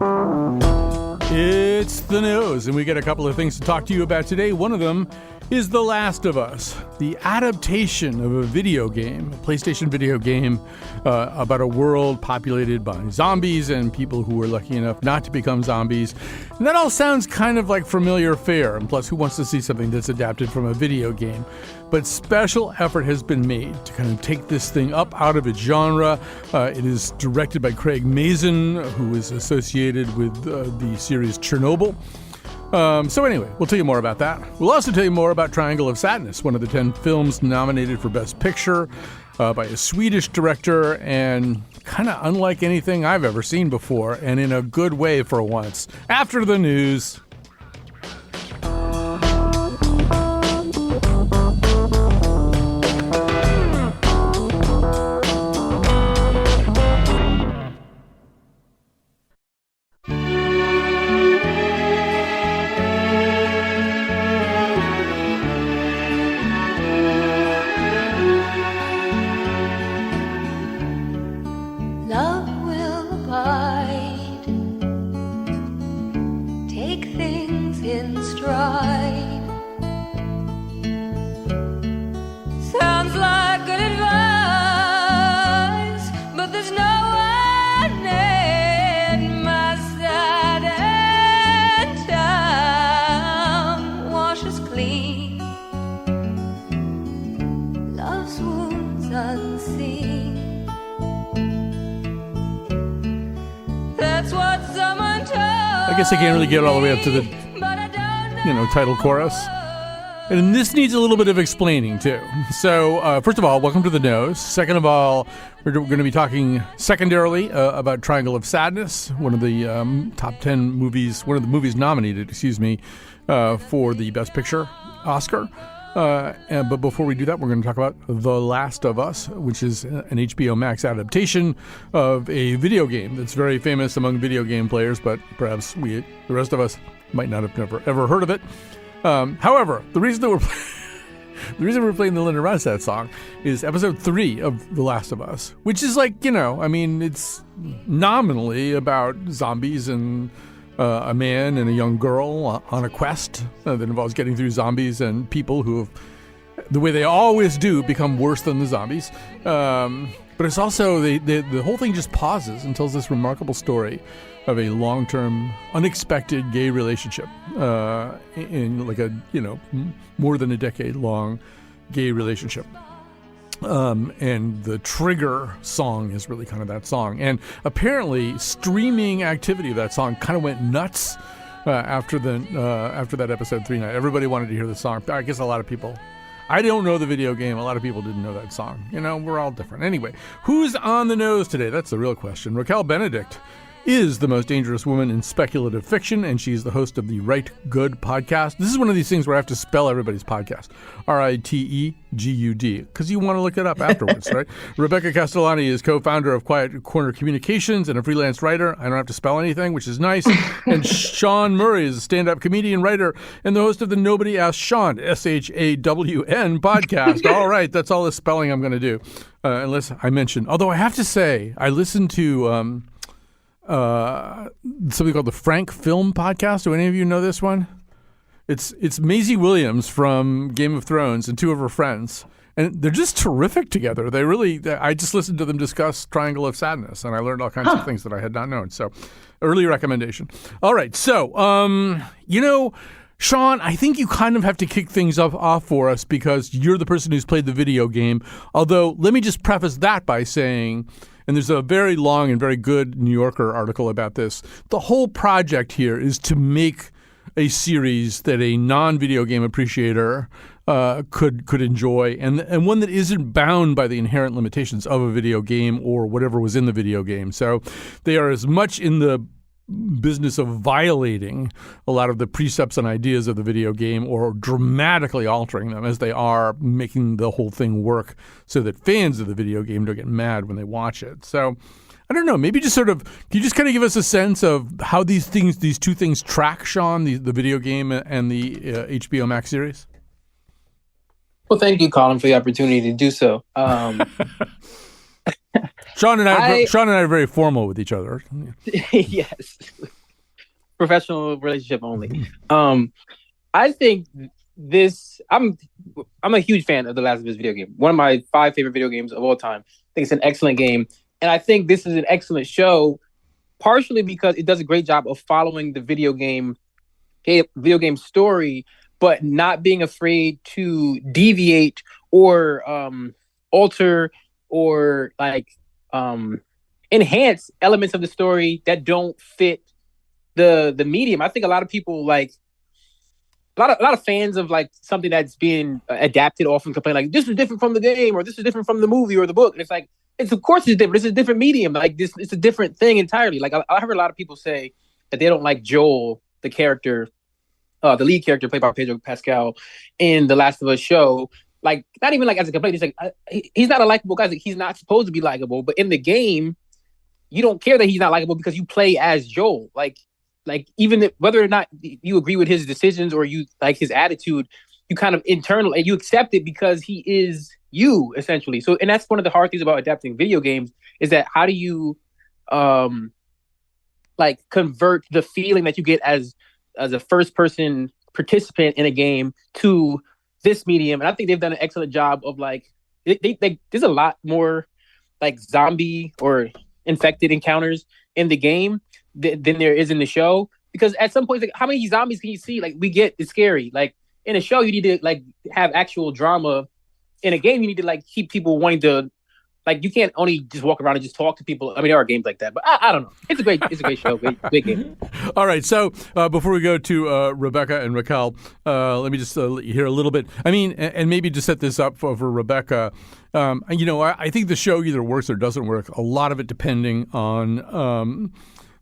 It's the news, and we got a couple of things to talk to you about today. One of them is The Last of Us, the adaptation of a video game, a PlayStation video game about a world populated by zombies and people who were lucky enough not to become zombies. And that all sounds kind of like familiar fare, and plus, who wants to see something that's adapted from a video game? But special effort has been made to kind of take this thing up out of its genre. It is directed by Craig Mazin, who is associated with the series Chernobyl. So anyway, we'll tell you more about that. We'll also tell you more about Triangle of Sadness, one of the 10 films nominated for Best Picture by a Swedish director, and kind of unlike anything I've ever seen before, and in a good way for once. After the news. I guess I can't really get all the way up to the, title chorus. And this needs a little bit of explaining, too. So, first of all, welcome to the nose. Second of all, we're going to be talking secondarily about Triangle of Sadness, one of the top 10 movies, one of the movies nominated, for the Best Picture Oscar. But before we do that, we're going to talk about The Last of Us, which is an HBO Max adaptation of a video game that's very famous among video game players, but perhaps the rest of us might not have ever heard of it. However, the reason we're playing the Linda Ronstadt song is episode 3 of The Last of Us, which is like, it's nominally about zombies and a man and a young girl on a quest that involves getting through zombies and people who have, the way they always do, become worse than the zombies. But it's also, the whole thing just pauses and tells this remarkable story of a long-term, unexpected gay relationship in like a, more than a decade-long gay relationship. And the trigger song is really kind of that song. And apparently, streaming activity of that song kind of went nuts after that episode 3 night. Everybody wanted to hear the song. I guess a lot of people. I don't know the video game. A lot of people didn't know that song. We're all different. Anyway, who's on the nose today? That's the real question. Raquel Benedict is the most dangerous woman in speculative fiction, and she's the host of the Right Good podcast. This is one of these things where I have to spell everybody's podcast. RITEGUD, because you want to look it up afterwards, right? Rebecca Castellani is co-founder of Quiet Corner Communications and a freelance writer. I don't have to spell anything, which is nice. And Sean Murray is a stand-up comedian, writer, and the host of the Nobody Asked Sean, SHAWN podcast. All right, that's all the spelling I'm going to do, unless I mention. Although I have to say, I listened to something called the Frank Film Podcast. Do any of you know this one? It's Maisie Williams from Game of Thrones and 2 of her friends, and they're just terrific together. I just listened to them discuss Triangle of Sadness, and I learned all kinds of things that I had not known. So, early recommendation. All right, so Sean, I think you kind of have to kick things off for us because you're the person who's played the video game. Although, let me just preface that by saying, and there's a very long and very good New Yorker article about this, the whole project here is to make a series that a non-video game appreciator could enjoy, and one that isn't bound by the inherent limitations of a video game or whatever was in the video game. So they are as much in the business of violating a lot of the precepts and ideas of the video game or dramatically altering them as they are making the whole thing work so that fans of the video game don't get mad when they watch it. So I don't know, maybe just can you just kind of give us a sense of how these two things track, Sean, the video game and the HBO Max series? Well, thank you, Colin, for the opportunity to do so. Sean and I are very formal with each other. Yes, professional relationship only. I think this. I'm a huge fan of the Last of Us video game. One of my 5 favorite video games of all time. I think it's an excellent game, and I think this is an excellent show, partially because it does a great job of following the video game story, but not being afraid to deviate or alter or enhance elements of the story that don't fit the medium. I think a lot of people a lot of fans of something that's being adapted often complain this is different from the game, or this is different from the movie or the book. And it's of course it's different. It's a different medium. It's a different thing entirely. I heard a lot of people say that they don't like Joel, the character, the lead character played by Pedro Pascal in the Last of Us show. Not even as a complaint. It's he's not a likable guy. He's not supposed to be likable. But in the game, you don't care that he's not likable because you play as Joel. Even whether or not you agree with his decisions or you like his attitude, you kind of internally you accept it because he is you, essentially. So, and that's one of the hard things about adapting video games is that how do you convert the feeling that you get as a first person participant in a game to this medium. And I think they've done an excellent job of there's a lot more zombie or infected encounters in the game than there is in the show, because at some point how many zombies can you see? We get it's scary. In a show you need to have actual drama. In a game you need to keep people wanting to you can't only just walk around and just talk to people. I mean, there are games like that, but I don't know. It's a great show, great game. All right, so before we go to Rebecca and Raquel, let me just let you hear a little bit. I mean, and maybe to set this up for Rebecca, I think the show either works or doesn't work. A lot of it depending on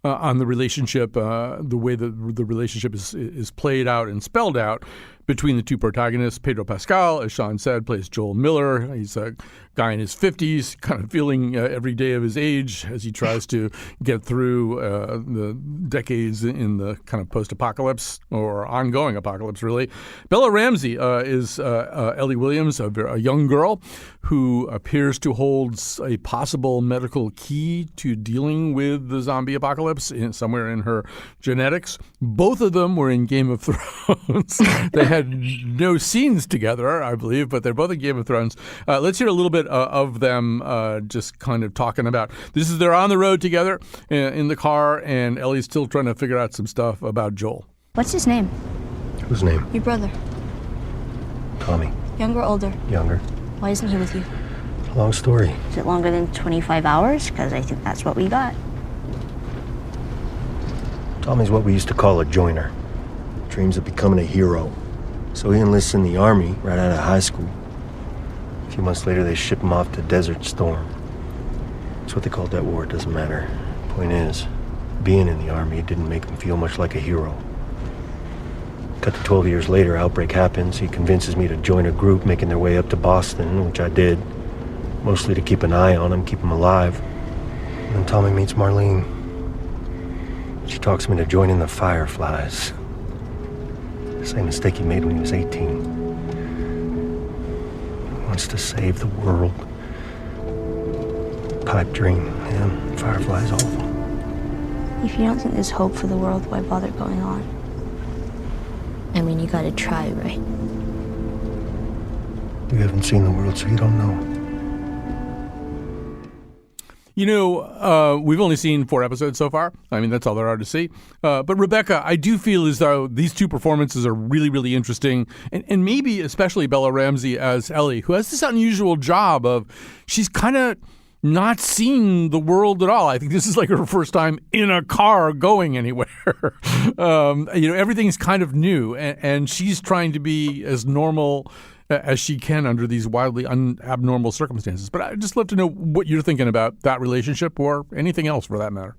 the relationship, the way the relationship is played out and spelled out between the two protagonists. Pedro Pascal, as Sean said, plays Joel Miller. He's a guy in his 50s, kind of feeling every day of his age as he tries to get through the decades in the kind of post-apocalypse or ongoing apocalypse, really. Bella Ramsey is Ellie Williams, a young girl who appears to hold a possible medical key to dealing with the zombie apocalypse somewhere in her genetics. Both of them were in Game of Thrones. They had no scenes together, I believe, but they're both in Game of Thrones. Let's hear a little bit of them just kind of talking about this. They're on the road together in the car, and Ellie's still trying to figure out some stuff about Joel. What's his name? Whose name? Your brother. Tommy. Younger or older? Younger. Why isn't he with you? Long story. Is it longer than 25 hours? Because I think that's what we got. Tommy's what we used to call a joiner. Dreams of becoming a hero. So he enlists in the army right out of high school. A few months later, they ship him off to Desert Storm. That's what they called that war, it doesn't matter. Point is, being in the army didn't make him feel much like a hero. Cut to 12 years later, outbreak happens. He convinces me to join a group making their way up to Boston, which I did. Mostly to keep an eye on him, keep him alive. And then Tommy meets Marlene. She talks me to joining the Fireflies. Same mistake he made when he was 18. He wants to save the world. Pipe dream, yeah, Fireflies awful. If you don't think there's hope for the world, why bother going on? I mean, you gotta try, right? You haven't seen the world, so you don't know. We've only seen 4 episodes so far. I mean, that's all there are to see. But Rebecca, I do feel as though these two performances are really, really interesting. And maybe especially Bella Ramsey as Ellie, who has this unusual job of she's kind of not seen the world at all. I think this is like her first time in a car going anywhere. Everything's kind of new. And she's trying to be as normal as she can under these wildly abnormal circumstances. But I'd just love to know what you're thinking about that relationship or anything else for that matter.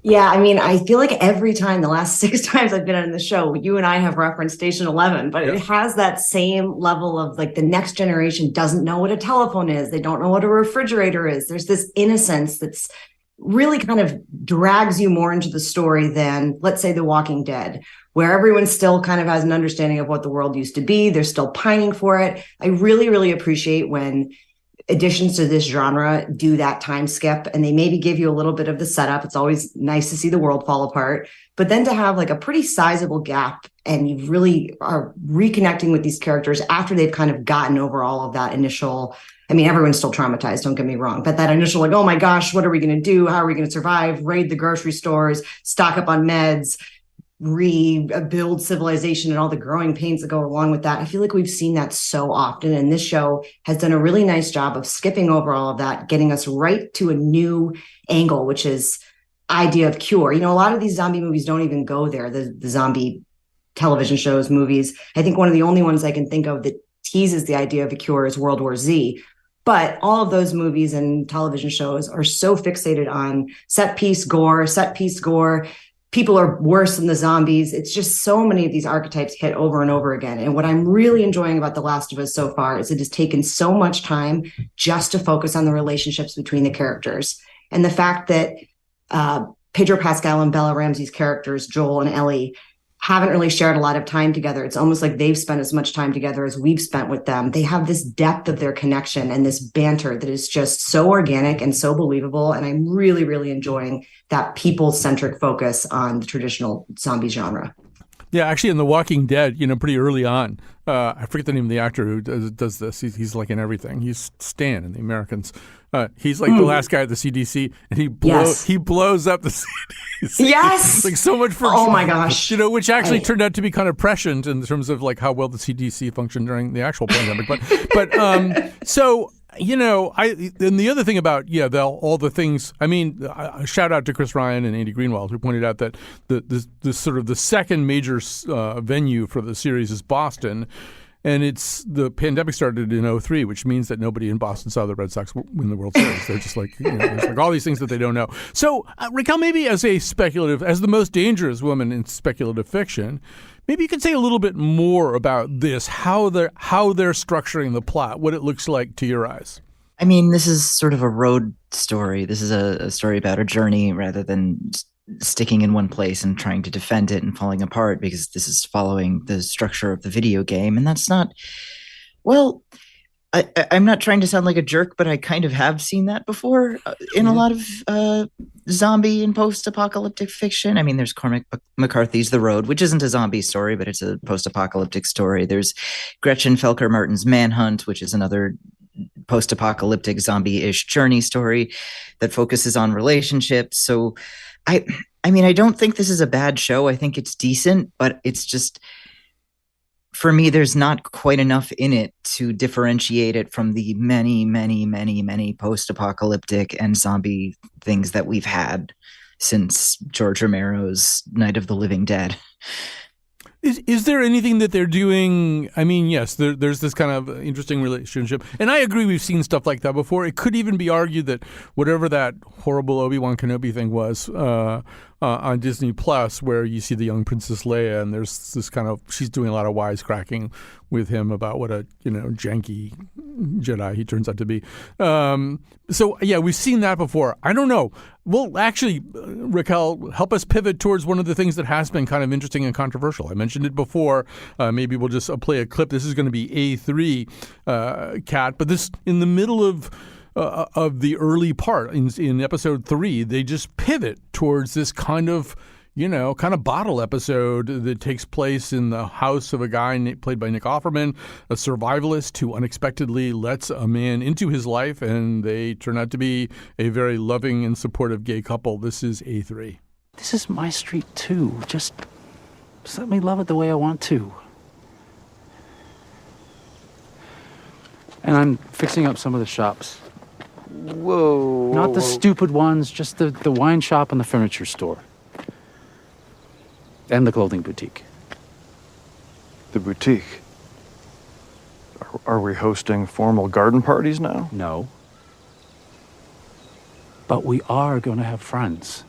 Yeah, I mean, I feel like every time, the last 6 times I've been on the show, you and I have referenced Station 11, but It has that same level of the next generation doesn't know what a telephone is. They don't know what a refrigerator is. There's this innocence that's really kind of drags you more into the story than, let's say, The Walking Dead, where everyone still kind of has an understanding of what the world used to be. They're still pining for it. I really, really appreciate when additions to this genre do that time skip, and they maybe give you a little bit of the setup. It's always nice to see the world fall apart, but then to have like a pretty sizable gap and you really are reconnecting with these characters after they've kind of gotten over all of that initial, I mean, everyone's still traumatized, don't get me wrong, but that initial like, oh my gosh, what are we going to do? How are we going to survive? Raid the grocery stores, stock up on meds, rebuild civilization, and all the growing pains that go along with that. I feel like we've seen that so often, and this show has done a really nice job of skipping over all of that, getting us right to a new angle, which is idea of cure. You know, a lot of these zombie movies don't even go there, the zombie television shows, movies. I think one of the only ones I can think of that teases the idea of a cure is World War Z. But all of those movies and television shows are so fixated on set piece gore. People are worse than the zombies. It's just so many of these archetypes hit over and over again. And what I'm really enjoying about The Last of Us so far is it has taken so much time just to focus on the relationships between the characters. And the fact that Pedro Pascal and Bella Ramsey's characters, Joel and Ellie, haven't really shared a lot of time together. It's almost like they've spent as much time together as we've spent with them. They have this depth of their connection and this banter that is just so organic and so believable. And I'm really, really enjoying that people-centric focus on the traditional zombie genre. Yeah, actually, in The Walking Dead, pretty early on, I forget the name of the actor who does this. He's like in everything. He's Stan in The Americans. He's like the last guy at the CDC, and he blows up the CDC. Yes, like so much for my gosh, which actually turned out to be kind of prescient in terms of like how well the CDC functioned during the actual pandemic. But so. And the other thing about all the things. I mean, shout out to Chris Ryan and Andy Greenwald, who pointed out that the sort of the second major venue for the series is Boston, and the pandemic started in 2003, which means that nobody in Boston saw the Red Sox win the World Series. They're just like there's like all these things that they don't know. So Raquel, maybe as the most dangerous woman in speculative fiction, maybe you could say a little bit more about this, how they're structuring the plot, what it looks like to your eyes. I mean, this is sort of a road story. This is a story about a journey rather than sticking in one place and trying to defend it and falling apart, because this is following the structure of the video game. And that's not, well, I'm not trying to sound like a jerk, but I kind of have seen that before in a lot of zombie and post-apocalyptic fiction. I mean, there's Cormac McCarthy's The Road, which isn't a zombie story, but it's a post-apocalyptic story. There's Gretchen Felker Martin's Manhunt, which is another post-apocalyptic zombie-ish journey story that focuses on relationships. So I mean, I don't think this is a bad show. I think it's decent, but it's just, for me, there's not quite enough in it to differentiate it from the many, many, many, many post-apocalyptic and zombie things that we've had since George Romero's Night of the Living Dead. Is there anything that they're doing? I mean, yes, there's this kind of interesting relationship. And I agree, we've seen stuff like that before. It could even be argued that whatever that horrible Obi-Wan Kenobi thing was on Disney Plus, where you see the young Princess Leia, and there's this kind of, she's doing a lot of wisecracking with him about what a janky Jedi he turns out to be. So yeah, we've seen that before. I don't know. Well, actually, Raquel, help us pivot towards one of the things that has been kind of interesting and controversial. I mentioned it before. Maybe we'll just play a clip. This is going to be A3, Kat, but this in the middle of the early part in episode 3, they just pivot towards this kind of bottle episode that takes place in the house of a guy played by Nick Offerman, a survivalist who unexpectedly lets a man into his life, and they turn out to be a very loving and supportive gay couple. This is A3. This is my street, too. Just let me love it the way I want to. And I'm fixing up some of the shops. Whoa. Not the stupid ones, just the wine shop and the furniture store. And the clothing boutique. The boutique? Are we hosting formal garden parties now? No. But we are going to have friends.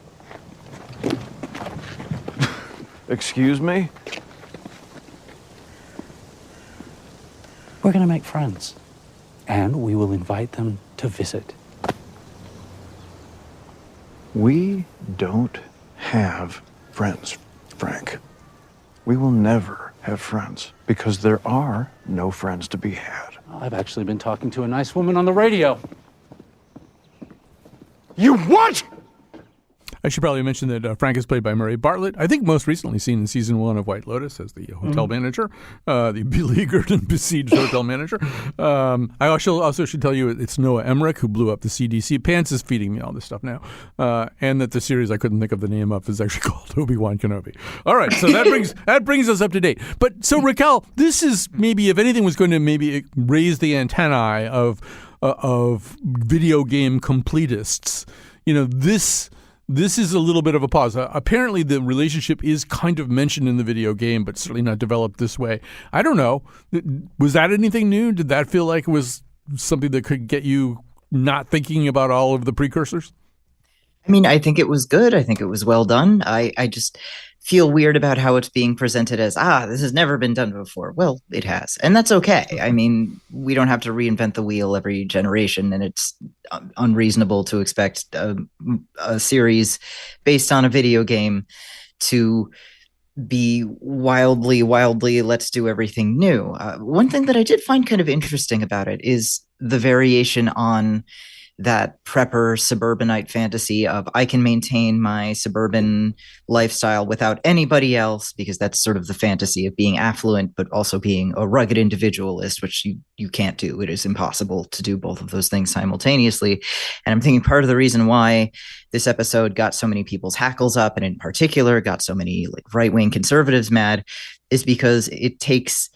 Excuse me? We're going to make friends. And we will invite them to visit. We don't have friends, Frank. We will never have friends because there are no friends to be had. I've actually been talking to a nice woman on the radio. You what? I should probably mention that Frank is played by Murray Bartlett. I think most recently seen in season 1 of White Lotus as the hotel manager, the beleaguered and besieged hotel manager. I also should tell you it's Noah Emmerich who blew up the CDC. Pants is feeding me all this stuff now. And that the series I couldn't think of the name of is actually called Obi-Wan Kenobi. All right, so that brings us up to date. But so Raquel, this is maybe, if anything was going to maybe raise the antennae of video game completists, this is a little bit of a pause. Apparently, the relationship is kind of mentioned in the video game, but certainly not developed this way. I don't know. Was that anything new? Did that feel like it was something that could get you not thinking about all of the precursors? I mean, I think it was good. I think it was well done. I just feel weird about how it's being presented as, this has never been done before. Well, it has. And that's okay. I mean, we don't have to reinvent the wheel every generation, and it's unreasonable to expect a series based on a video game to be wildly, let's do everything new. One thing that I did find kind of interesting about it is the variation on that prepper suburbanite fantasy of I can maintain my suburban lifestyle without anybody else, because that's sort of the fantasy of being affluent, but also being a rugged individualist, which you can't do. It is impossible to do both of those things simultaneously. And I'm thinking part of the reason why this episode got so many people's hackles up, and in particular got so many like right-wing conservatives mad, is because it takes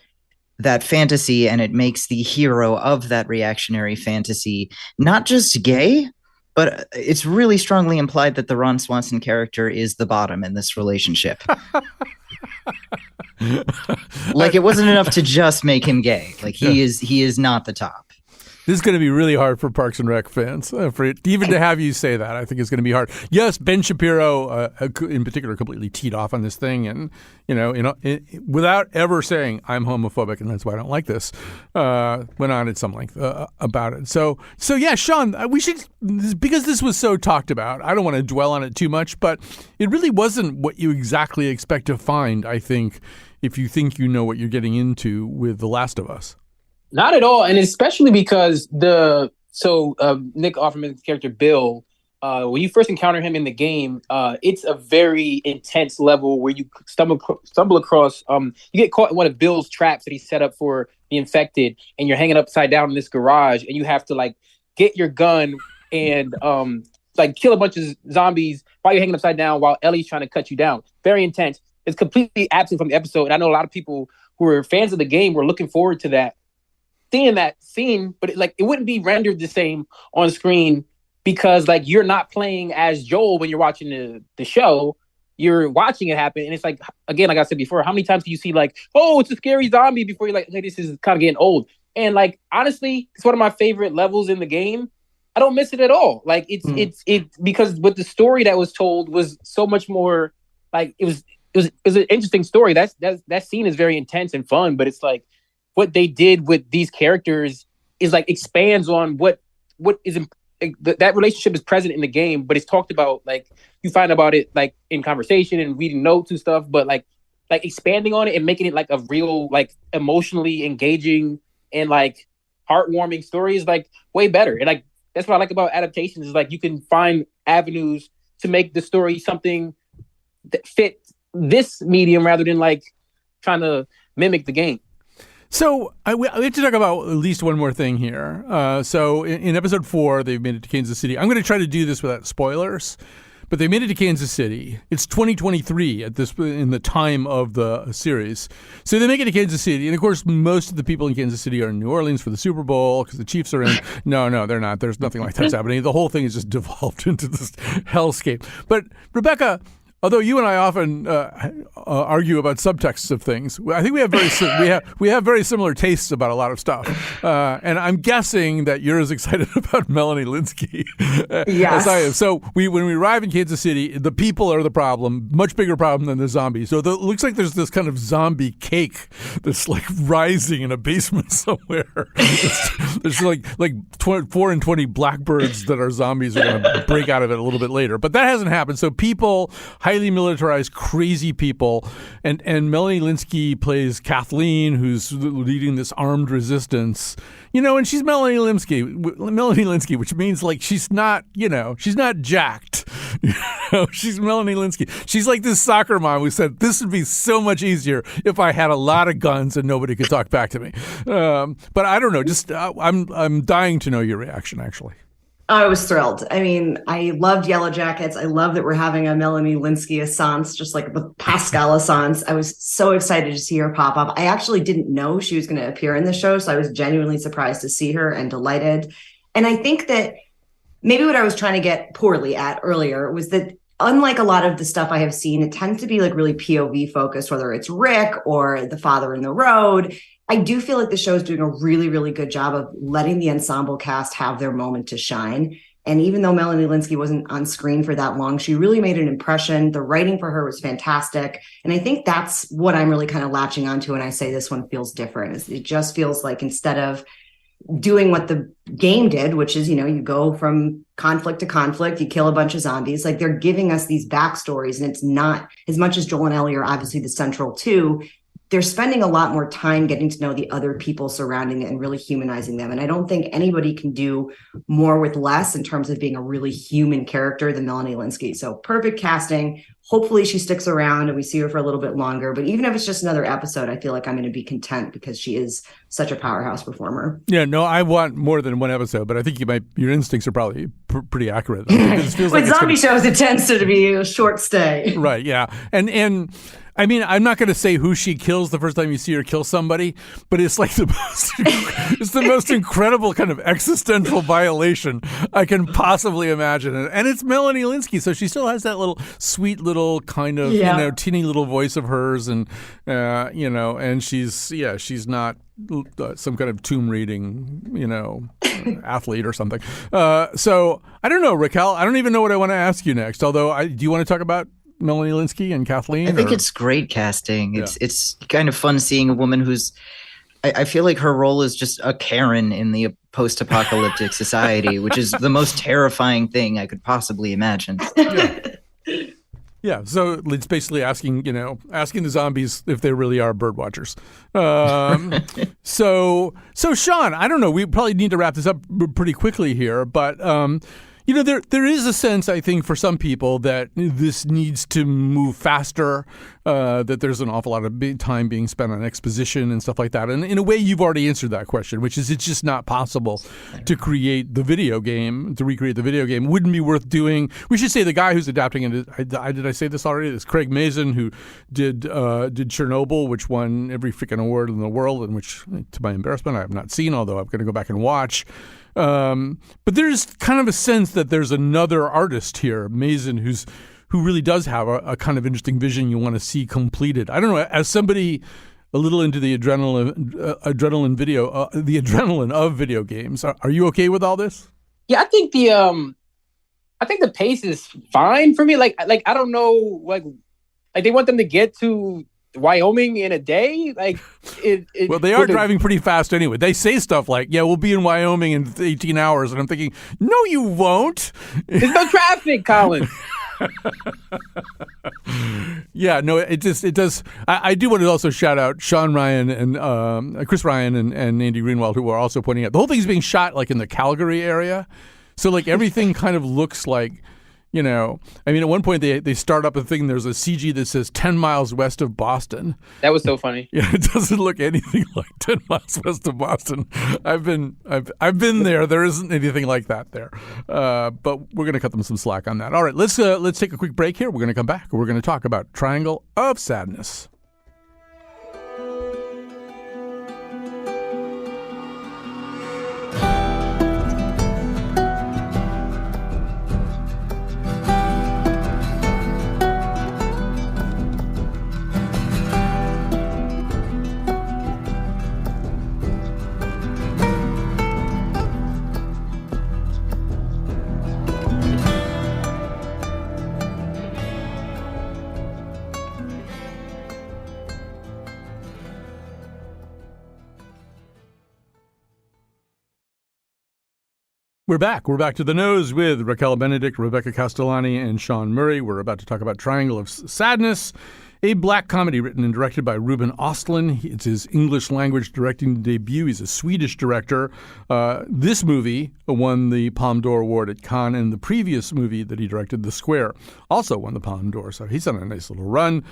that fantasy and it makes the hero of that reactionary fantasy not just gay, but it's really strongly implied that the Ron Swanson character is the bottom in this relationship. Like, it wasn't enough to just make him gay. Like, he is not the top. This is going to be really hard for Parks and Rec fans. Even to have you say that, I think is going to be hard. Yes, Ben Shapiro, in particular, completely teed off on this thing, and without ever saying I'm homophobic and that's why I don't like this, went on at some length about it. So yeah, Sean, we should, because this was so talked about. I don't want to dwell on it too much, but it really wasn't what you exactly expect to find. I think if you think you know what you're getting into with The Last of Us. Not at all, and especially because Nick Offerman's character Bill, when you first encounter him in the game, it's a very intense level where you stumble across. You get caught in one of Bill's traps that he set up for the infected, and you're hanging upside down in this garage, and you have to like get your gun and kill a bunch of zombies while you're hanging upside down while Ellie's trying to cut you down. Very intense. It's completely absent from the episode, and I know a lot of people who are fans of the game were looking forward to that. Seeing that scene, but it wouldn't be rendered the same on screen because you're not playing as Joel when you're watching the show. You're watching it happen, and it's like, again, like I said before, how many times do you see it's a scary zombie before you're like, hey, this is kind of getting old. And honestly, it's one of my favorite levels in the game. I don't miss it at all. It's because what the story that was told was so much more it was an interesting story. That scene is very intense and fun, but it's what they did with these characters is expands on what is that relationship is present in the game, but it's talked about you find about it in conversation and reading notes and stuff, but expanding on it and making it a real emotionally engaging and heartwarming story is way better. And that's what I like about adaptations is you can find avenues to make the story something that fit this medium rather than trying to mimic the game. So we have to talk about at least one more thing here. So in episode 4, they've made it to Kansas City. I'm going to try to do this without spoilers, but they made it to Kansas City. It's 2023 in the time of the series. So they make it to Kansas City, and of course, most of the people in Kansas City are in New Orleans for the Super Bowl because the Chiefs are in. No, they're not. There's nothing like that's happening. The whole thing is just devolved into this hellscape. But Rebecca, although you and I often argue about subtexts of things, I think we have very similar tastes about a lot of stuff. And I'm guessing that you're as excited about Melanie Linsky as I am. So when we arrive in Kansas City, the people are the problem, much bigger problem than the zombies. So it looks like there's this kind of zombie cake that's rising in a basement somewhere. There's 4 and 20 blackbirds that are zombies are going to break out of it a little bit later. But that hasn't happened. So people highly militarized, crazy people. And Melanie Linsky plays Kathleen, who's leading this armed resistance. And she's Melanie Linsky, which means like she's not jacked. She's Melanie Linsky. She's like this soccer mom who said, this would be so much easier if I had a lot of guns and nobody could talk back to me. But I don't know. Just I'm dying to know your reaction, actually. I was thrilled. I mean, I loved Yellow Jackets. I love that we're having a Melanie Linsky Assance, just like the Pascal Assance. I was so excited to see her pop up. I actually didn't know she was going to appear in the show, so I was genuinely surprised to see her and delighted. And I think that maybe what I was trying to get poorly at earlier was that unlike a lot of the stuff I have seen, it tends to be like really POV focused, whether it's Rick or the father in the road. I do feel like the show is doing a really, really good job of letting the ensemble cast have their moment to shine. And even though Melanie Linsky wasn't on screen for that long, she really made an impression. The writing for her was fantastic. And I think that's what I'm really kind of latching onto when I say this one feels different. It just feels like instead of doing what the game did, which is, you go from conflict to conflict, you kill a bunch of zombies, like they're giving us these backstories. And it's not, as much as Joel and Ellie are obviously the central two, they're spending a lot more time getting to know the other people surrounding it and really humanizing them. And I don't think anybody can do more with less in terms of being a really human character than Melanie Linsky. So perfect casting. Hopefully she sticks around and we see her for a little bit longer. But even if it's just another episode, I feel like I'm going to be content because she is such a powerhouse performer. Yeah, no, I want more than one episode, but I think your instincts are probably pretty accurate. It feels with zombie shows, it tends to be a short stay. Right, yeah. And I mean, I'm not going to say who she kills the first time you see her kill somebody, but it's like it's the most incredible kind of existential violation I can possibly imagine. And it's Melanie Linsky, so she still has that little sweet little kind of, teeny little voice of hers. And, and she's not some kind of tomb reading, athlete or something. So I don't know, Raquel. I don't even know what I want to ask you next. Although, do you want to talk about Melanie Linsky and Kathleen? I think it's great casting. It's kind of fun seeing a woman who's, I feel like her role is just a Karen in the post-apocalyptic society, which is the most terrifying thing I could possibly imagine. Yeah, so it's basically asking the zombies if they really are bird watchers. So Sean, I don't know. We probably need to wrap this up pretty quickly here, but there is a sense, I think, for some people that this needs to move faster, that there's an awful lot of time being spent on exposition and stuff like that. And in a way, you've already answered that question, which is it's just not possible to recreate the video game. It wouldn't be worth doing. We should say the guy who's adapting it, did I say this already? It's Craig Mazin, who did Chernobyl, which won every freaking award in the world, and which, to my embarrassment, I have not seen, although I'm going to go back and watch. But there's kind of a sense that there's another artist here, Mazin, who really does have a kind of interesting vision you want to see completed. I don't know, as somebody a little into the adrenaline of video games, are you okay with all this? Yeah, I think the pace is fine for me. Like I don't know, like they want them to get to Wyoming in a day? Well, they are driving pretty fast anyway. They say stuff like, yeah, we'll be in Wyoming in 18 hours. And I'm thinking, no, you won't. There's no traffic, Colin. Yeah, no, it does. I do want to also shout out Sean Ryan and Chris Ryan and Andy Greenwald, who are also pointing out the whole thing is being shot like in the Calgary area. So like everything kind of looks like, at one point they start up a thing. There's a CG that says 10 miles west of Boston. That was so funny. Yeah, it doesn't look anything like 10 miles west of Boston. I've been there. There isn't anything like that there. But we're going to cut them some slack on that. All right, let's take a quick break here. We're going to come back. We're going to talk about Triangle of Sadness. We're back. We're back to the nose with Raquel Benedict, Rebecca Castellani, and Sean Murray. We're about to talk about Triangle of Sadness, a black comedy written and directed by Ruben Östlund. It's his English language directing debut. He's a Swedish director. This movie won the Palme d'Or Award at Cannes, and the previous movie that he directed, The Square, also won the Palme d'Or. So he's on a nice little run.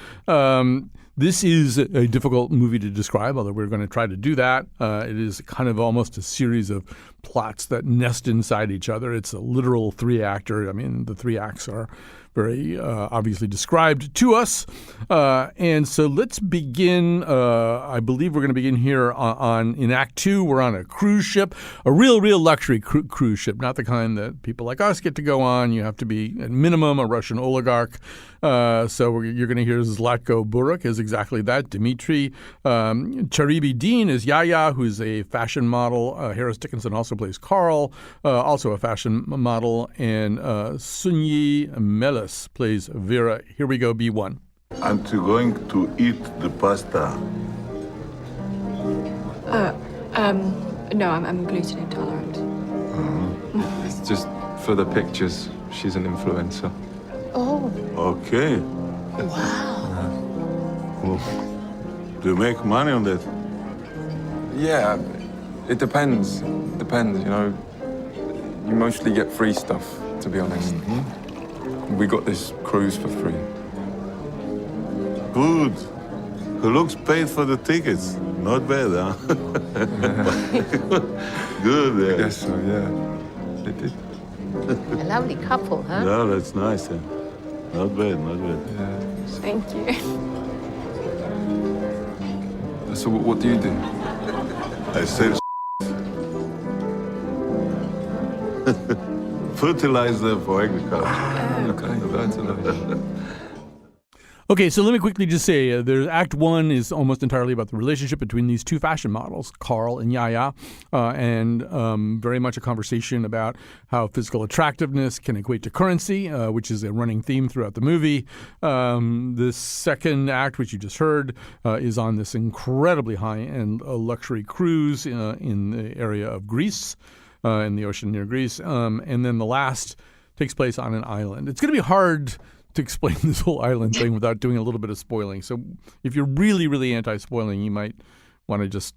This is a difficult movie to describe, although we're going to try to do that. It is kind of almost a series of plots that nest inside each other. It's a literal three-acter. I mean, the three acts are very obviously described to us. And so let's begin. I believe we're going to begin here in Act 2. We're on a cruise ship, a real luxury cruise ship, not the kind that people like us get to go on. You have to be, at minimum, a Russian oligarch. So you're going to hear Zlatko Burek as exactly that. Dmitry Charibi Dean is Yaya, who's a fashion model. Harris Dickinson also plays Carl, also a fashion model. And Sunyi Melis plays Vera. Here we go, B1. Aren't you going to eat the pasta? No, I'm gluten intolerant. It's just for the pictures. She's an influencer. Oh. Okay. Wow. Do you make money on that? Yeah, it depends. Depends, you know. You mostly get free stuff, to be honest. We got this cruise for free. Good. Who looks paid for the tickets? Not bad, huh? Good, yeah. I guess so, yeah. They did. A lovely couple, huh? Yeah, that's nice, yeah. Not bad, not bad. Yeah. Thank you. So what do you do? I sell fertilizer for agriculture. Okay, that's enough. Okay, so let me quickly just say, there's Act 1 is almost entirely about the relationship between these two fashion models, Carl and Yaya, and very much a conversation about how physical attractiveness can equate to currency, which is a running theme throughout the movie. The second act, which you just heard, is on this incredibly high-end luxury cruise in the area of Greece, in the ocean near Greece. And then the last takes place on an island. It's going to be hard to explain this whole island thing without doing a little bit of spoiling. So if you're really anti-spoiling, you might want to just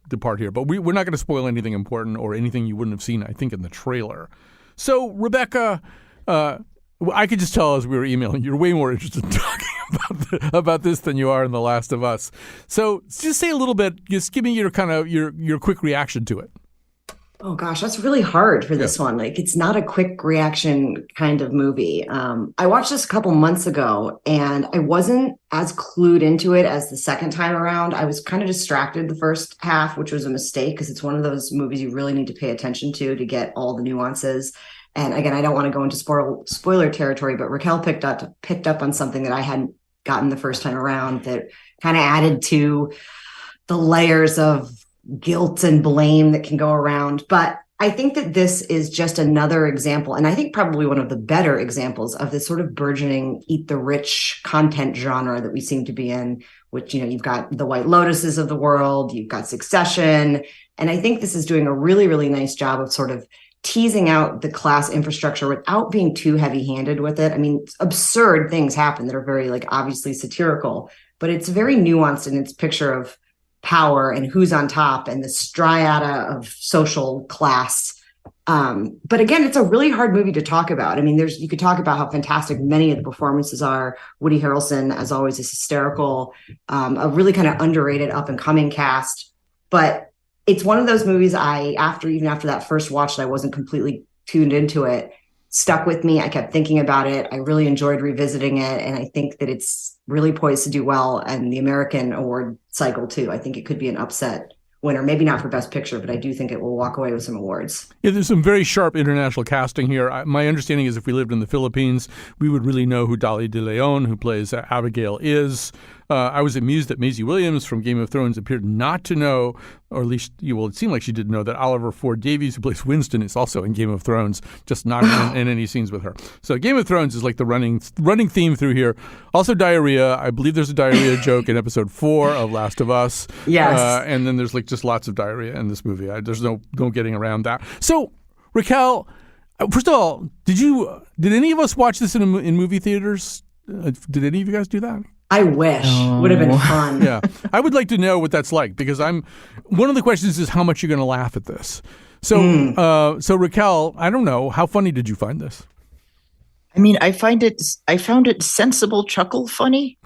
depart here. But we're not going to spoil anything important or anything you wouldn't have seen, I think, in the trailer. So, Rebecca, I could just tell as we were emailing, you're way more interested in talking about this than you are in The Last of Us. So just say a little bit, just give me your kind of your quick reaction to it. Oh gosh, that's really hard for this one. Like, it's not a quick reaction kind of movie. I watched this a couple months ago and I wasn't as clued into it as the second time around. I was kind of distracted the first half, which was a mistake because it's one of those movies you really need to pay attention to get all the nuances. And again, I don't want to go into spoiler territory, but Raquel picked up on something that I hadn't gotten the first time around that kind of added to the layers of guilt and blame that can go around. But I think that this is just another example, and I think probably one of the better examples of this sort of burgeoning eat the rich content genre that we seem to be in, which, you've got the White Lotuses of the world, you've got Succession. And I think this is doing a really nice job of sort of teasing out the class infrastructure without being too heavy-handed with it. I mean, absurd things happen that are very obviously satirical, but it's very nuanced in its picture of power and who's on top and the striata of social class. But again, it's a really hard movie to talk about. I mean, you could talk about how fantastic many of the performances are. Woody Harrelson, as always, is hysterical, a really kind of underrated up and coming cast. But it's one of those movies even after that first watch, I wasn't completely tuned into it, stuck with me. I kept thinking about it. I really enjoyed revisiting it. And I think that it's really poised to do well. And the American award cycle too. I think it could be an upset winner, maybe not for Best Picture, but I do think it will walk away with some awards. Yeah, there's some very sharp international casting here. My understanding is if we lived in the Philippines, we would really know who Dali de Leon, who plays Abigail, is. I was amused that Maisie Williams from Game of Thrones appeared not to know, or at least it seemed like she didn't know, that Oliver Ford Davies, who plays Winston, is also in Game of Thrones, just not in any scenes with her. So Game of Thrones is like the running theme through here. Also diarrhea. I believe there's a diarrhea joke in episode 4 of Last of Us. Yes. And then there's just lots of diarrhea in this movie. There's no getting around that. So, Raquel, first of all, did any of us watch this in movie theaters? Did any of you guys do that? I wish. Would have been fun. Yeah. I would like to know what that's like, because one of the questions is how much you're going to laugh at this. So, so Raquel, I don't know, how funny did you find this? I mean, I found it sensible chuckle funny.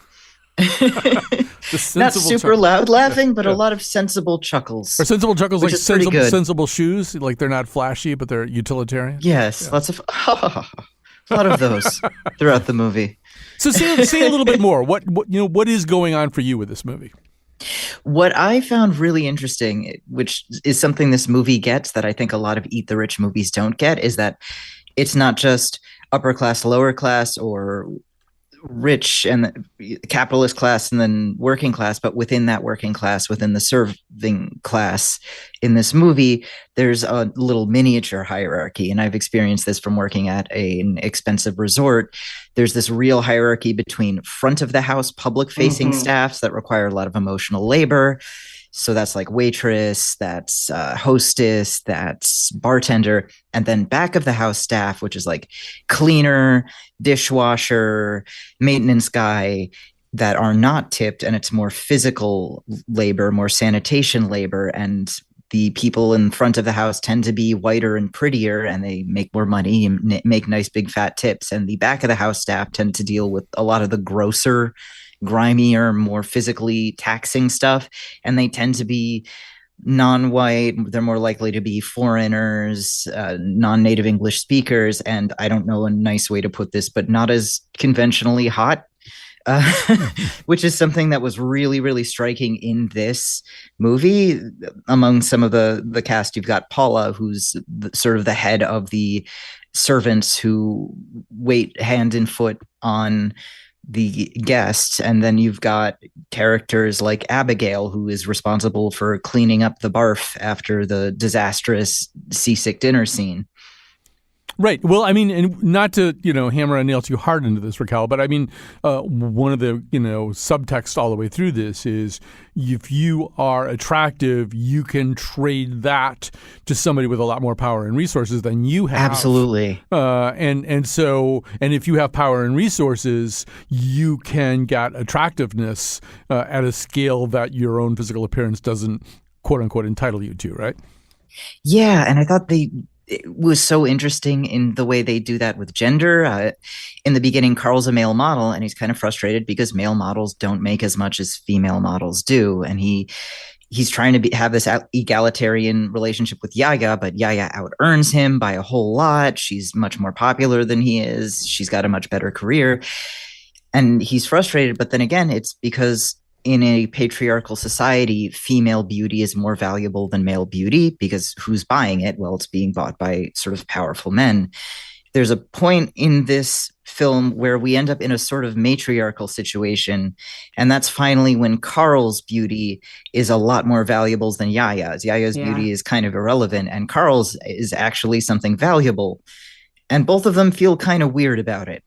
Not super loud laughing, but a lot of sensible chuckles. Are sensible chuckles like sensible shoes? Like they're not flashy, but they're utilitarian? Yes, lots of a lot of those throughout the movie. So say a little bit more. What is going on for you with this movie? What I found really interesting, which is something this movie gets that I think a lot of Eat the Rich movies don't get, is that it's not just upper class, lower class, or rich and capitalist class and then working class, but within that working class, within the serving class in this movie, there's a little miniature hierarchy. And I've experienced this from working at an expensive resort. There's this real hierarchy between front of the house, public facing staffs that require a lot of emotional labor. So that's like waitress, that's hostess, that's bartender, and then back of the house staff, which is like cleaner, dishwasher, maintenance guy, that are not tipped, and it's more physical labor, more sanitation labor, and the people in front of the house tend to be whiter and prettier, and they make more money and make nice big fat tips, and the back of the house staff tend to deal with a lot of the grosser, grimier, more physically taxing stuff, and they tend to be non-white. They're more likely to be foreigners, non-native English speakers, and I don't know a nice way to put this, but not as conventionally hot, which is something that was really, really striking in this movie. Among some of the cast, you've got Paula, who's sort of the head of the servants who wait hand and foot on the guests, and then you've got characters like Abigail, who is responsible for cleaning up the barf after the disastrous seasick dinner scene. Right. Well, I mean, and not to, hammer a nail too hard into this, Raquel, but I mean, one of the, subtext all the way through this is if you are attractive, you can trade that to somebody with a lot more power and resources than you have. Absolutely. And if you have power and resources, you can get attractiveness at a scale that your own physical appearance doesn't, quote unquote, entitle you to, right? Yeah. And I thought it was so interesting in the way they do that with gender. In the beginning, Carl's a male model, and he's kind of frustrated because male models don't make as much as female models do. And he's trying to have this egalitarian relationship with Yaya, but Yaya out-earns him by a whole lot. She's much more popular than he is. She's got a much better career. And he's frustrated. But then again, it's because in a patriarchal society, female beauty is more valuable than male beauty, because who's buying it? Well, it's being bought by sort of powerful men. There's a point in this film where we end up in a sort of matriarchal situation, and that's finally when Carl's beauty is a lot more valuable than Yaya's. Yaya's beauty is kind of irrelevant, and Carl's is actually something valuable, and both of them feel kind of weird about it.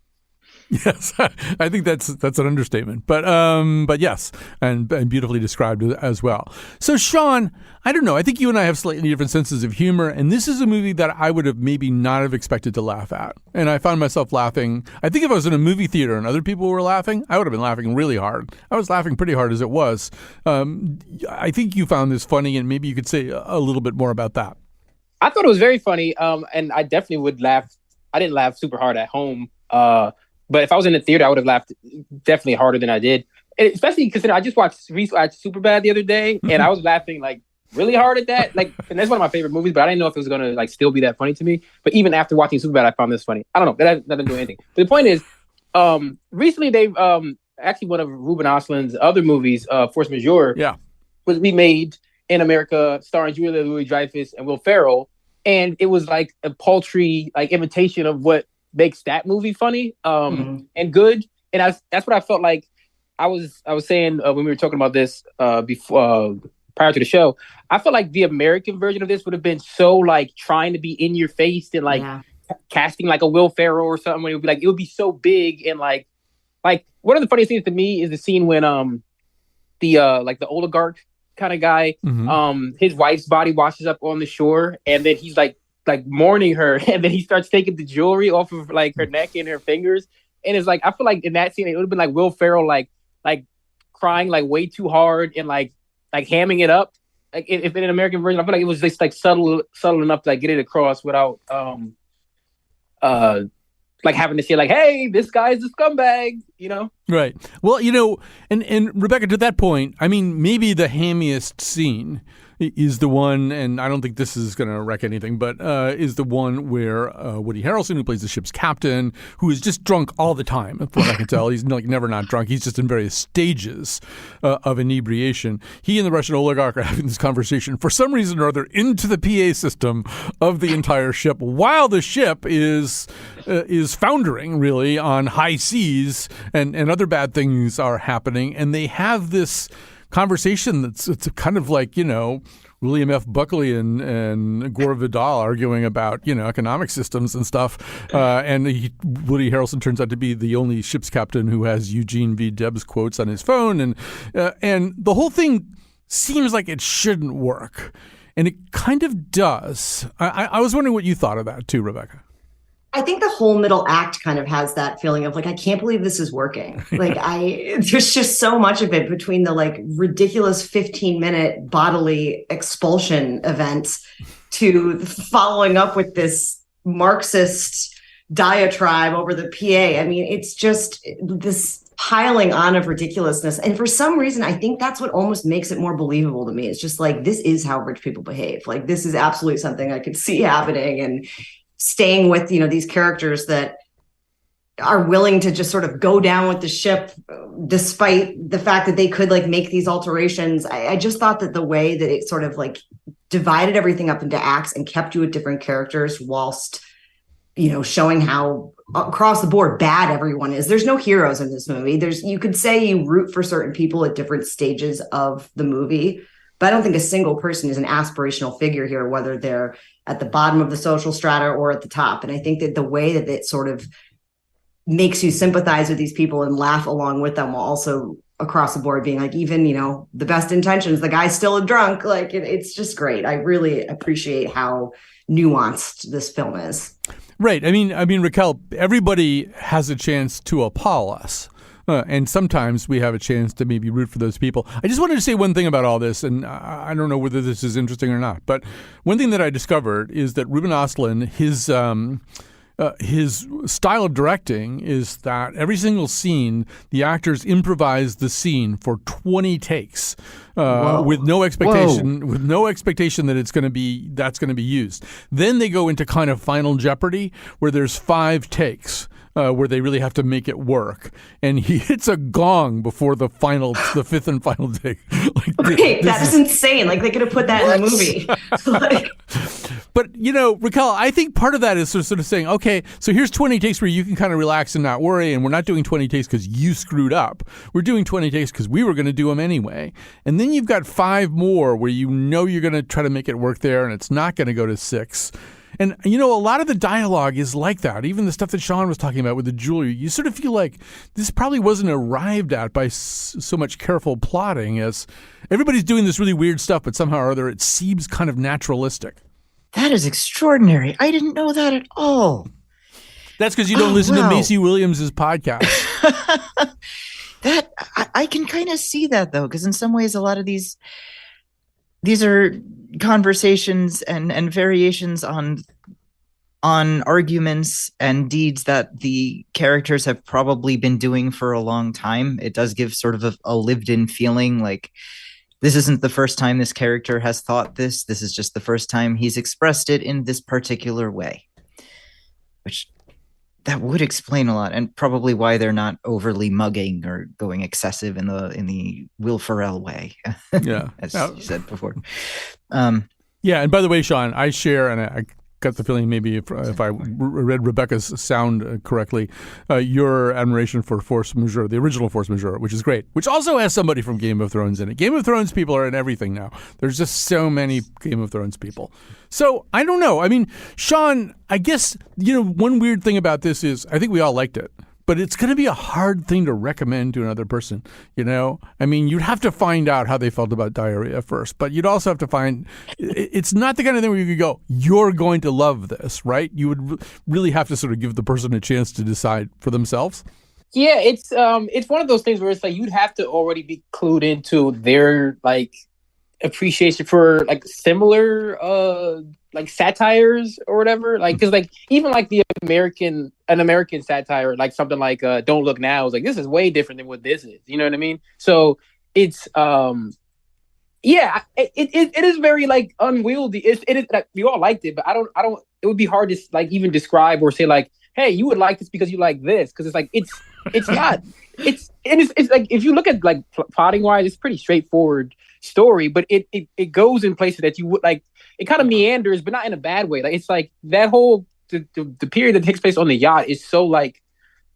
Yes, I think that's an understatement, but yes, and beautifully described as well. So Sean, I don't know. I think you and I have slightly different senses of humor, and this is a movie that I would have maybe not have expected to laugh at, and I found myself laughing. I think if I was in a movie theater and other people were laughing, I would have been laughing really hard. I was laughing pretty hard as it was. I think you found this funny, and maybe you could say a little bit more about that. I thought it was very funny, and I definitely would laugh. I didn't laugh super hard at home. But if I was in the theater, I would have laughed definitely harder than I did. And especially because I just watched Superbad the other day, and I was laughing like really hard at that. Like, and that's one of my favorite movies, but I didn't know if it was gonna like still be that funny to me. But even after watching Superbad, I found this funny. I don't know. That doesn't do anything. But the point is, recently they've actually one of Ruben Östlund's other movies, Force Majeure, was remade in America, starring Julia Louis-Dreyfus and Will Ferrell, and it was like a paltry like imitation of what makes that movie funny and good. And that's what I felt like I was saying when we were talking about this before prior to the show. I felt like the American version of this would have been so like trying to be in your face and like casting like a Will Ferrell or something. It would be like, it would be so big. And like one of the funniest scenes to me is the scene when the oligarch kind of guy, his wife's body washes up on the shore, and then he's like like mourning her, and then he starts taking the jewelry off of like her neck and her fingers, and it's like I feel like in that scene it would have been like Will Ferrell like crying like way too hard and like hamming it up. Like if in an American version, I feel like it was just like subtle enough to like get it across without like having to say like, hey, this guy's a scumbag, you know? Right. Well, you know, and Rebecca, to that point, I mean, maybe the hammiest scene is the one, and I don't think this is going to wreck anything, but is the one where Woody Harrelson, who plays the ship's captain, who is just drunk all the time, from what I can tell. He's like never not drunk. He's just in various stages of inebriation. He and the Russian oligarch are having this conversation for some reason or other into the PA system of the entire ship while the ship is foundering really on high seas and other bad things are happening. And they have this conversation it's kind of like, you know, William F. Buckley and Gore Vidal arguing about, you know, economic systems and stuff. And Woody Harrelson turns out to be the only ship's captain who has Eugene V. Debs quotes on his phone. And the whole thing seems like it shouldn't work. And it kind of does. I was wondering what you thought of that too, Rebecca. I think the whole middle act kind of has that feeling of like, I can't believe this is working. Like there's just so much of it between the like ridiculous 15-minute bodily expulsion events to following up with this Marxist diatribe over the PA. I mean, it's just this piling on of ridiculousness. And for some reason, I think that's what almost makes it more believable to me. It's just like, this is how rich people behave. Like, this is absolutely something I could see happening, and staying with, you know, these characters that are willing to just sort of go down with the ship despite the fact that they could like make these alterations. I just thought that the way that it sort of like divided everything up into acts and kept you with different characters whilst, you know, showing how across the board bad everyone is. There's no heroes in this movie. You could say you root for certain people at different stages of the movie, but I don't think a single person is an aspirational figure here, whether they're at the bottom of the social strata or at the top. And I think that the way that it sort of makes you sympathize with these people and laugh along with them, while also across the board being like, even, you know, the best intentions, the guy's still a drunk. Like it's just great. I really appreciate how nuanced this film is. Right. I mean, Raquel, everybody has a chance to appall us. And sometimes we have a chance to maybe root for those people. I just wanted to say one thing about all this, and I don't know whether this is interesting or not, but one thing that I discovered is that Ruben Östlund, his style of directing is that every single scene, the actors improvise the scene for 20 takes with no expectation that that's going to be used. Then they go into kind of Final Jeopardy, where there's 5 takes. Where they really have to make it work, and he hits a gong before the fifth and final take. Like, that is insane. Like they could have put that in the movie. But you know, Raquel, I think part of that is sort of saying, okay, so here's 20 takes where you can kind of relax and not worry, and we're not doing 20 takes because you screwed up. We're doing 20 takes because we were going to do them anyway. And then you've got 5 more where you know you're going to try to make it work there, and it's not going to go to 6. And, you know, a lot of the dialogue is like that. Even the stuff that Sean was talking about with the jewelry, you sort of feel like this probably wasn't arrived at by so much careful plotting, as everybody's doing this really weird stuff, but somehow or other it seems kind of naturalistic. That is extraordinary. I didn't know that at all. That's because you don't listen to Macy Williams' podcast. That I can kind of see that, though, because in some ways a lot of these are conversations and variations on arguments and deeds that the characters have probably been doing for a long time. It does give sort of a lived-in feeling, like this isn't the first time this character has thought this. This is just the first time he's expressed it in this particular way, which that would explain a lot, and probably why they're not overly mugging or going excessive in the Will Ferrell way. Yeah, as you said before. Yeah, and by the way, Sean, I share, and I got the feeling maybe if I read Rebecca's sound correctly, your admiration for Force Majeure, the original Force Majeure, which is great, which also has somebody from Game of Thrones in it. Game of Thrones people are in everything now. There's just so many Game of Thrones people. So I don't know. I mean, Sean, I guess, you know, one weird thing about this is I think we all liked it. but it's going to be a hard thing to recommend to another person. You know, I mean, you'd have to find out how they felt about diarrhea first, but you'd also have to find it's not the kind of thing where you could go, you're going to love this, right? You would really have to sort of give the person a chance to decide for themselves. Yeah, it's one of those things where it's like you'd have to already be clued into their like appreciation for like similar like satires or whatever, like because like even like an American satire, like something like Don't Look Now is like, this is way different than what this is, you know what I mean? So it's it is very like unwieldy. It is like, we all liked it, but I don't it would be hard to like even describe or say like, hey, you would like this because you like this, because it's like it's not it's like if you look at like plotting wise, it's pretty straightforward story, but it goes in places that you would like. It kind of meanders, but not in a bad way. Like it's like that whole the period that takes place on the yacht is so like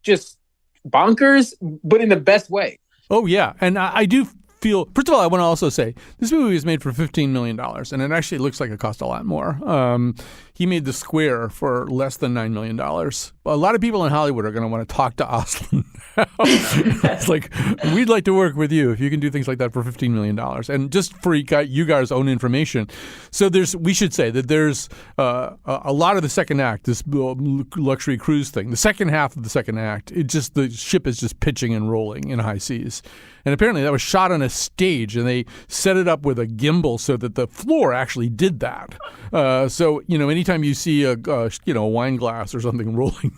just bonkers, but in the best way. Oh yeah, and I do feel. First of all, I want to also say this movie was made for $15 million, and it actually looks like it cost a lot more. He made The Square for less than $9 million. A lot of people in Hollywood are going to want to talk to Östlund now. It's like, we'd like to work with you if you can do things like that for $15 million. And just for you guys' own information, so we should say that there's a lot of the second act, this luxury cruise thing. The second half of the second act, the ship is just pitching and rolling in high seas. And apparently that was shot on a stage, and they set it up with a gimbal so that the floor actually did that. So, you know, anytime you see a wine glass or something rolling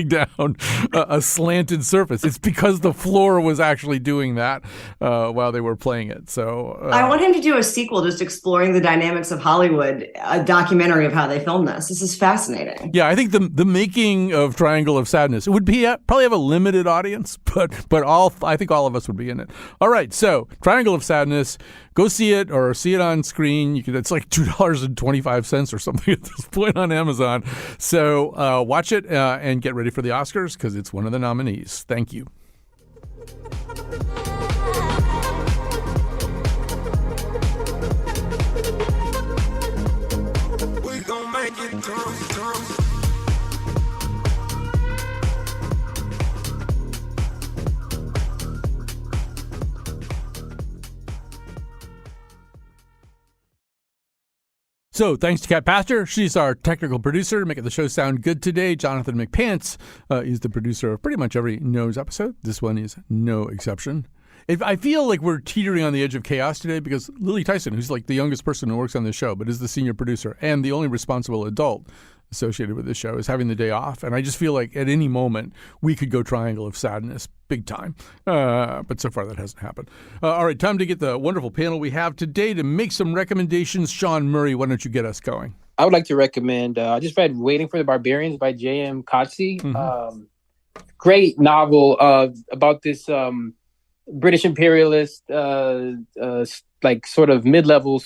down a slanted surface, it's because the floor was actually doing that while they were playing it. So I want him to do a sequel just exploring the dynamics of Hollywood, a documentary of how they filmed this. This is fascinating. Yeah, I think the making of Triangle of Sadness, it would be probably have a limited audience, but I think all of us would be in it. All right, so Triangle of Sadness, go see it or see it on screen. It's like $2.25 or something at this point on Amazon. So watch it and get ready for the Oscars because it's one of the nominees. Thank you. We gon' make it through. So thanks to Kat Pastor. She's our technical producer, making the show sound good today. Jonathan McPants is the producer of pretty much every Nose episode. This one is no exception. I feel like we're teetering on the edge of chaos today because Lily Tyson, who's like the youngest person who works on this show, but is the senior producer and the only responsible adult associated with this show, is having the day off. And I just feel like at any moment we could go Triangle of Sadness big time. But so far that hasn't happened. All right, time to get the wonderful panel we have today to make some recommendations. Sean Murray, why don't you get us going? I would like to recommend, I just read Waiting for the Barbarians by J.M. Coetzee. Mm-hmm. Great novel about this British imperialist, like sort of mid-level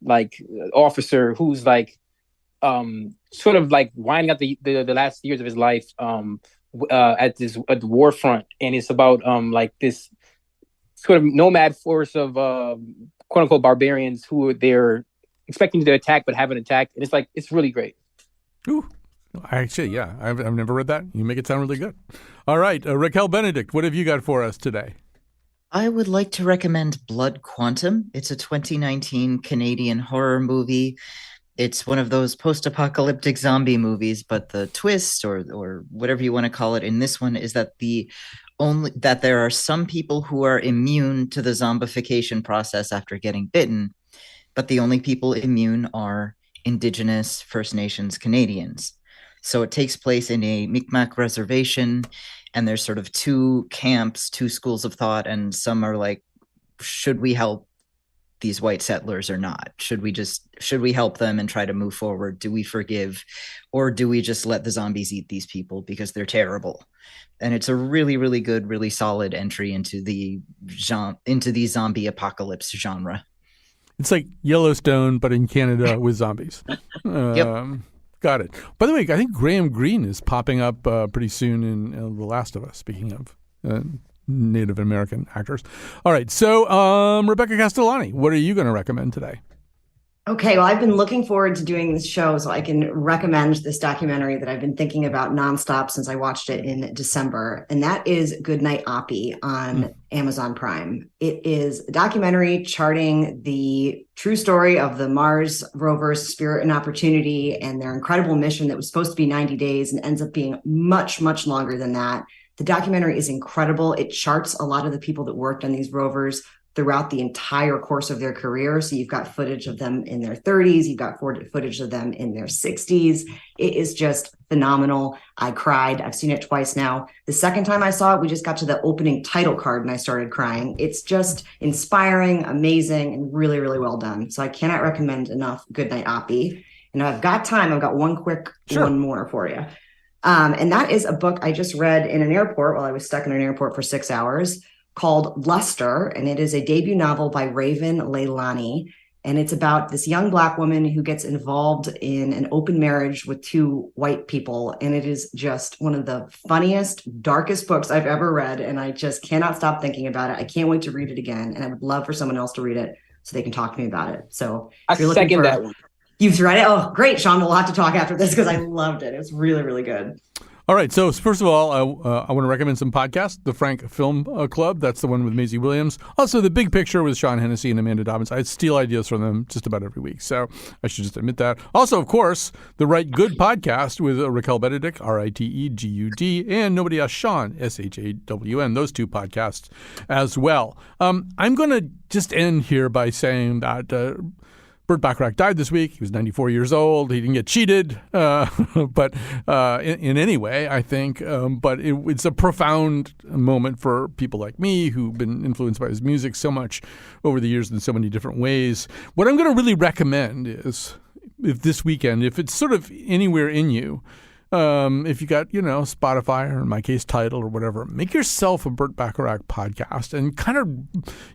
like officer who's like sort of like winding up the last years of his life at the war front, and it's about like this sort of nomad force of quote unquote barbarians who they're expecting to attack but haven't attacked, and it's really great. Ooh. Actually, yeah, I've never read that. You make it sound really good. All right, Raquel Benedict, what have you got for us today? I would like to recommend Blood Quantum. It's a 2019 Canadian horror movie. It's one of those post-apocalyptic zombie movies, but the twist or whatever you want to call it in this one is that that there are some people who are immune to the zombification process after getting bitten, but the only people immune are Indigenous First Nations Canadians. So it takes place in a Mi'kmaq reservation, and there's sort of two camps, two schools of thought, and some are like, should we help these white settlers or not? Should we help them and try to move forward? Do we forgive, or do we just let the zombies eat these people because they're terrible? And it's a really, really good, really solid entry into the zombie apocalypse genre. It's like Yellowstone, but in Canada with zombies. Yep. Got it. By the way, I think Graham Greene is popping up pretty soon in The Last of Us, speaking of Native American actors. All right. So, Rebecca Castellani, what are you going to recommend today? Okay, well, I've been looking forward to doing this show so I can recommend this documentary that I've been thinking about nonstop since I watched it in December, and that is Goodnight Oppie on Amazon Prime. It is a documentary charting the true story of the Mars rovers Spirit and Opportunity and their incredible mission that was supposed to be 90 days and ends up being much, much longer than that. The documentary is incredible. It charts a lot of the people that worked on these rovers throughout the entire course of their career. So you've got footage of them in their 30s, you've got footage of them in their 60s. It is just phenomenal. I cried. I've seen it twice now. The second time I saw it, we just got to the opening title card and I started crying. It's just inspiring, amazing, and really, really well done. So I cannot recommend enough Goodnight Oppie. And if I've got time, I've got one more for you. And that is a book I just read in an airport while I was stuck in an airport for 6 hours, called Luster, and it is a debut novel by Raven Leilani. And it's about this young Black woman who gets involved in an open marriage with two white people. And it is just one of the funniest, darkest books I've ever read. And I just cannot stop thinking about it. I can't wait to read it again. And I would love for someone else to read it so they can talk to me about it. So I second that one. You've read it? Oh, great, Sean. We'll have to talk after this because I loved it. It was really, really good. All right. So first of all, I want to recommend some podcasts. The Frank Film Club. That's the one with Maisie Williams. Also, The Big Picture with Sean Hennessy and Amanda Dobbins. I steal ideas from them just about every week. So I should just admit that. Also, of course, the Right Good podcast with Raquel Benedict, Ritegud, and Nobody Asked Sean, Shawn. Those two podcasts as well. I'm going to just end here by saying that Burt Bacharach died this week. He was 94 years old. He didn't get cheated, but in any way, I think. But it's a profound moment for people like me who've been influenced by his music so much over the years in so many different ways. What I'm going to really recommend is, if this weekend, if it's sort of anywhere in you, if you got, Spotify or in my case, Tidal or whatever, make yourself a Burt Bacharach podcast and kind of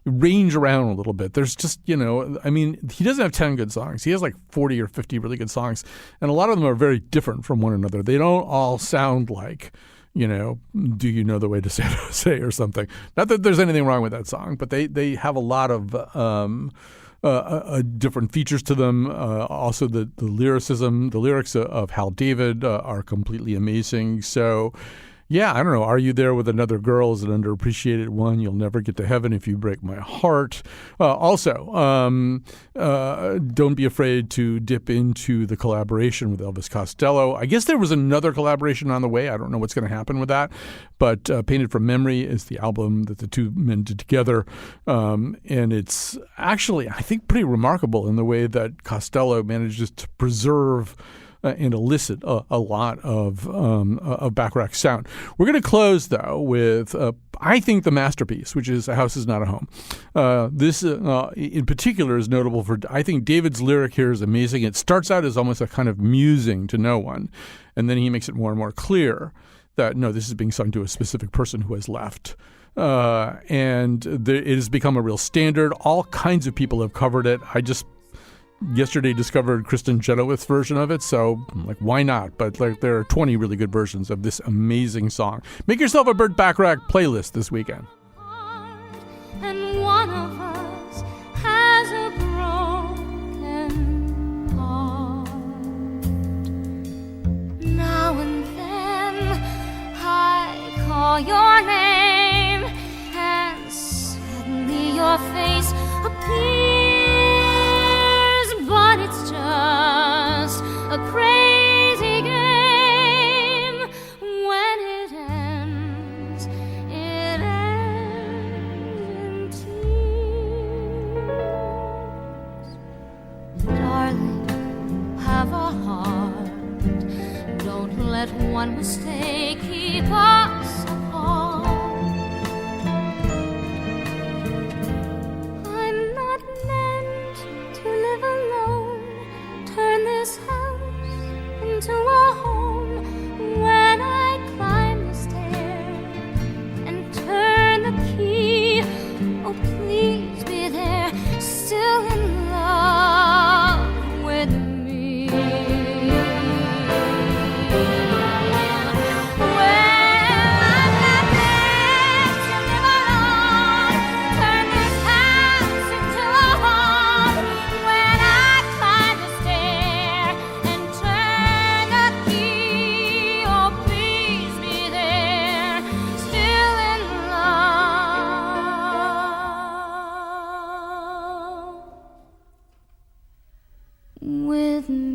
range around a little bit. There's just, he doesn't have 10 good songs. He has like 40 or 50 really good songs. And a lot of them are very different from one another. They don't all sound like, do you know the way to say or something. Not that there's anything wrong with that song, but they have a lot of different features to them. Also, the lyricism, the lyrics of Hal David are completely amazing. So, yeah, I don't know. Are You There With Another Girl is an underappreciated one. You'll Never Get to Heaven If You Break My Heart. Also, don't be afraid to dip into the collaboration with Elvis Costello. I guess there was another collaboration on the way. I don't know what's going to happen with that. But Painted from Memory is the album that the two men did together. And it's actually, I think, pretty remarkable in the way that Costello manages to preserve and elicit a lot of Bacharach's sound. We're going to close, though, with, I think, the masterpiece, which is A House Is Not a Home. This, in particular, is notable for, I think, David's lyric here is amazing. It starts out as almost a kind of musing to no one, and then he makes it more and more clear that, no, this is being sung to a specific person who has left. And it has become a real standard. All kinds of people have covered it. I just yesterday discovered Kristen Chenoweth's version of it, so why not? But there are 20 really good versions of this amazing song. Make yourself a Burt Bacharach playlist this weekend. And one of us has a broken heart. Now and then I call your name, and suddenly your face appears. But it's just a crazy game. When it ends in tears. Darling, have a heart. Don't let one mistake keep us apart. I'm not meant to live alone. Turn this house into a home. When I climb the stairs and turn the key, oh please be there, still in love with me. with me.